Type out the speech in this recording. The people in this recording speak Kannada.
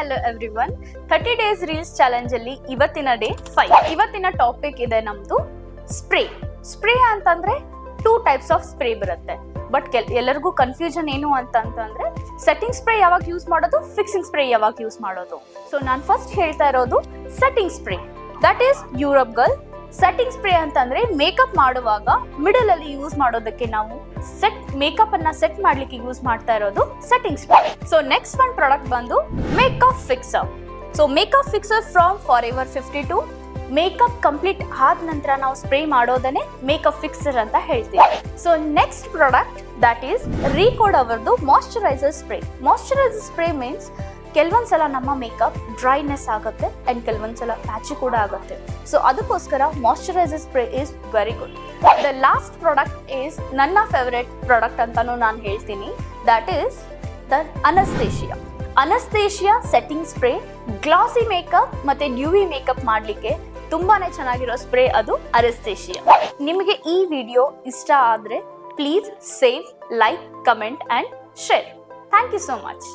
Hello everyone. 30 days reels challenge ಅಲ್ಲಿ ಇವತ್ತಿನ ಡೇ 5. ಇವತ್ತಿನ ಟಾಪಿಕ್ ಇದೆ ನಮ್ದು ಸ್ಪ್ರೇ. ಸ್ಪ್ರೇ ಅಂತಂದ್ರೆ 2 ಟೈಪ್ಸ್ ಆಫ್ ಸ್ಪ್ರೇ ಬರುತ್ತೆ. ಬಟ್ ಎಲ್ಲರಿಗೂ ಕನ್ಫ್ಯೂಷನ್ ಏನು ಅಂತಂದ್ರೆ ಸೆಟ್ಟಿಂಗ್ ಸ್ಪ್ರೇ ಯಾವಾಗ ಯೂಸ್ ಮಾಡೋದು, ಫಿಕ್ಸಿಂಗ್ ಸ್ಪ್ರೇ ಯಾವಾಗ ಯೂಸ್ ಮಾಡೋದು. ಸೊ ನಾನು ಫಸ್ಟ್ ಹೇಳ್ತಾ ಇರೋದು setting spray, that is Europe girl. Setting spray ಅಂತಂದ್ರೆ ಮೇಕಪ್ ಮಾಡುವಾಗ ಮಿಡಲ್ ಅಲ್ಲಿ ಯೂಸ್ ಮಾಡೋದಕ್ಕೆ ನಾವು ಮೇಕಪ್ ಅನ್ನ ಸೆಟ್ ಮಾಡ್ಲಿಕ್ಕೆ ಯೂಸ್ ಮಾಡ್ತಾ ಇರೋದು setting spray. So next one product ಬಂದು makeup fixer. So makeup fixer from forever 52. Makeup complete ಆದ ನಂತರ ನಾವು ಸ್ಪ್ರೇ ಮಾಡೋದನ್ನೇ ಮೇಕಪ್ ಫಿಕ್ಸರ್ ಅಂತ ಹೇಳ್ತೀವಿ. So next product that is Recode ಅವರ್ದು moisturiser spray. Moisturiser spray means ಕೆಲವೊಂದ್ಸಲ ನಮ್ಮ ಮೇಕಪ್ ಡ್ರೈನೆಸ್ ಆಗುತ್ತೆ ಅಂಡ್ ಕೆಲವೊಂದ್ಸಲ ಪ್ಯಾಚಿ ಕೂಡ ಆಗುತ್ತೆ. ಸೊ ಅದಕ್ಕೋಸ್ಕರ moisturiser spray is very good. The last product is ನನ್ನ ಫೇವರೇಟ್ ಪ್ರಾಡಕ್ಟ್ ಅಂತಾನು ನಾನು ಹೇಳ್ತೀನಿ, that is the anaesthesia. Anaesthesia setting spray glossy makeup ಮತ್ತೆ ಡ್ಯೂವಿ ಮೇಕಪ್ ಮಾಡ್ಲಿಕ್ಕೆ ತುಂಬಾನೇ ಚೆನ್ನಾಗಿರೋ ಸ್ಪ್ರೇ ಅದು ಅನಸ್ತೇಶಿಯಾ. ನಿಮಗೆ ಈ ವಿಡಿಯೋ ಇಷ್ಟ ಆದ್ರೆ please save, like, comment and share. Thank you so much.